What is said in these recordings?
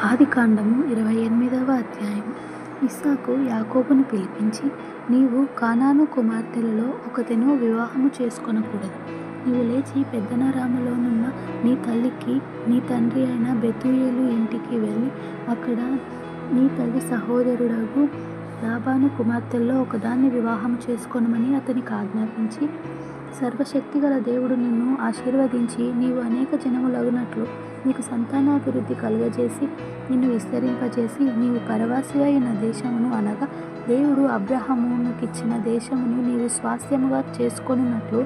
ఆదికాండము 28వ అధ్యాయం. ఇస్సాకు యాకోబును పిలిపించి, నీవు కానాను కుమార్తెలలో ఒకతెను వివాహము చేసుకొనకూడదు. నీవు లేచి పెద్దనరాములోనున్న నీ తల్లికి నీ తండ్రి అయిన బెతూయేలు ఇంటికి వెళ్ళి అక్కడ నీ తల్లి సహోదరుడగు లాబాను కుమార్తెల్లో ఒకదాన్ని వివాహము చేసుకొనమని అతనికి ఆజ్ఞాపించి, సర్వశక్తిగల దేవుడు నిన్ను ఆశీర్వదించి నీవు అనేక జనములగునట్లు నీకు సంతానాభివృద్ధి కలుగజేసి నిన్ను విస్తరింపజేసి నీవు పరవాసిగా అయిన దేశమును అనగా దేవుడు అబ్రహామునకిచ్చిన దేశమును నీవు స్వాస్థ్యముగా చేసుకొనున్నట్లు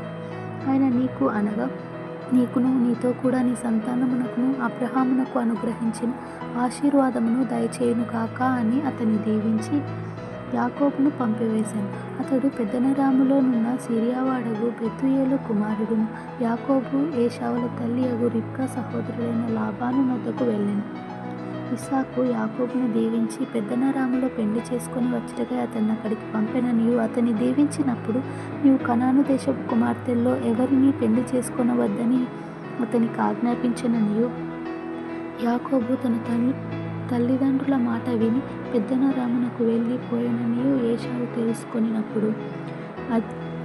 ఆయన నీకు అనగా నీకును నీతో కూడా నీ సంతానమునకును అబ్రహామునకు అనుగ్రహించిన ఆశీర్వాదమును దయచేయును కాక అని అతన్ని దీవించి యాకోబును పంపివేశాను. అతడు పెద్దనరాములోనున్న సిరియావాడగు బెతూయేలు కుమారుడును. యాకోబు ఏశావుల తల్లి అగు రిబ్కా సహోదరుడైన లాబాను నొద్దకు వెళ్ళెను. ఇస్సాకు యాకోబును దీవించి పెద్దనరాములో పెళ్లి చేసుకొని వచ్చటకై అతన్ని అక్కడికి పంపెన. నీవు అతన్ని దీవించినప్పుడు నీవు కనాను దేశపు కుమార్తెల్లో ఎవరిని పెళ్లి చేసుకొనవద్దని అతనికి ఆజ్ఞాపించననియు యాకోబు తన తల్లిదండ్రుల మాట విని పెద్దనరామునకు వెళ్ళిపోయిననియు ఏశావు తెలుసుకొనినప్పుడు,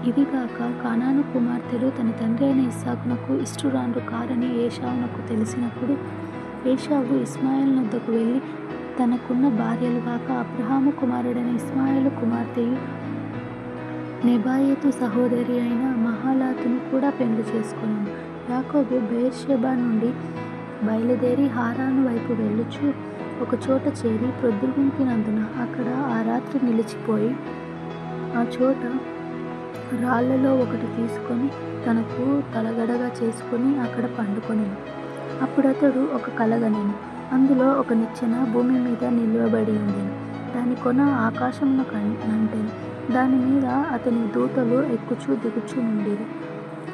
ఇదిగాక కానాను కుమార్తెలు తన తండ్రి అయిన ఇస్సాకునకు ఇష్టురాండ్రు కారని ఏశావునకు తెలిసినప్పుడు, ఏశావు ఇస్మాయేలు నొద్దకు వెళ్ళి తనకున్న భార్యలు గాక అబ్రహాము కుమారుడైన ఇస్మాయేలు కుమార్తెయు నెబాయోతు సహోదరి అయిన మహలాతును కూడా పెళ్లి చేసుకొనెను. యాకోబు బెయేర్షెబా నుండి బయలుదేరి హారాను వైపు వెళ్ళుచు ఒకచోట చేరి ప్రొద్దుగుంకినందున అక్కడ ఆ రాత్రి నిలిచిపోయి ఆ చోట రాళ్లలో ఒకటి తీసుకొని తనకు తలగడగా చేసుకొని అక్కడ పండుకొనెను. అప్పుడతడు ఒక కలగనెను. అందులో ఒక నిచ్చెన భూమి మీద నిలువబడి ఉండెను. దాని కొన ఆకాశమునకు నంటెను. దాని మీద అతని దూతలు ఎక్కుచూ దిగుచూ నుండిరి.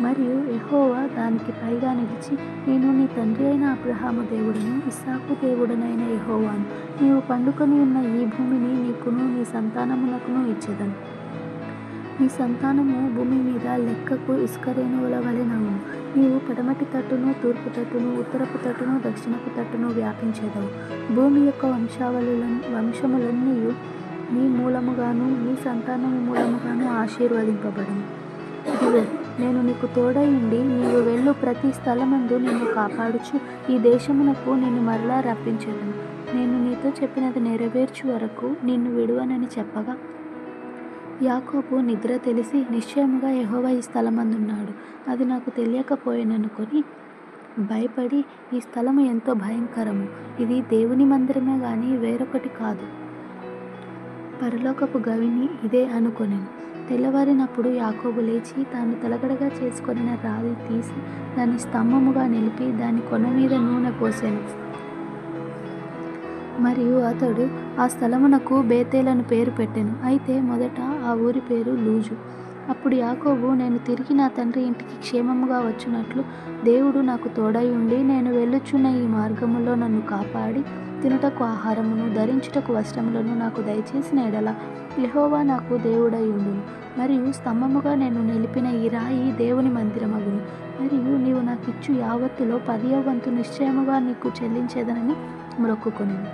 మరియు యెహోవా దానికి పైగా నిలిచి, నేను నీ తండ్రి అయిన అబ్రహాము దేవుడను ఇస్సాకు దేవుడనైన యెహోవాను. నీవు పండుకొని ఉన్న ఈ భూమిని నీకును నీ సంతానమునకును ఇచ్చెదను. నీ సంతానము భూమి మీద లెక్కకు ఇసుకరేణువుల వలె నగును. నీవు పడమటి తట్టును తూర్పు తట్టును ఉత్తరపు తట్టును దక్షిణపు తట్టును వ్యాపించెదవు. భూమి యొక్క వంశములన్నీయు నీ మూలముగాను నీ సంతానము మూలముగాను ఆశీర్వదింపబడును. ఇదిగో, నేను నీకు తోడై ఉండి నీవు వెళ్ళు ప్రతి స్థలమందు నిన్ను కాపాడుచు ఈ దేశమునకు నిన్ను మరలా రప్పించెదను. నేను నీతో చెప్పినది నెరవేర్చు వరకు నిన్ను విడువనని చెప్పగా, యాకోబు నిద్ర తెలిసి నిశ్చయముగా యెహోవా ఈ స్థలమందున్నాడు, అది నాకు తెలియకపోయిననుకొని భయపడి, ఈ స్థలము ఎంతో భయంకరము, ఇది దేవుని మందిరమే గాని వేరొకటి కాదు, పరలోకపు గవిని ఇదే అనుకొనెను. తెల్లవారినప్పుడు యాకోబు లేచి తాను తలగడగా చేసుకొనిన రాయి తీసి దాన్ని స్తంభముగా నిలిపి దాని కొన మీద నూనె పోసెను. మరియు అతడు ఆ స్థలమునకు బేతేలను పేరు పెట్టెను. అయితే మొదట ఆ ఊరి పేరు లూజు. అప్పుడు యాకోబు, నేను తిరిగి నా తండ్రి ఇంటికి క్షేమముగా వచ్చునట్లు దేవుడు నాకు తోడై ఉండి నేను వెళ్ళుచున్న ఈ మార్గములో నన్ను కాపాడి తినుటకు ఆహారమును ధరించుటకు వస్త్రములను నాకు దయచేసిన ఎడల యెహోవా నాకు దేవుడై ఉండును. మరియు స్తంభముగా నేను నిలిపిన ఈ రాయి దేవుని మందిరమగును. మరియు నీవు నాకిచ్చు యావత్తులో 10వ వంతు నిశ్చయముగా నీకు చెల్లించేదనని మొక్కుకొనెను.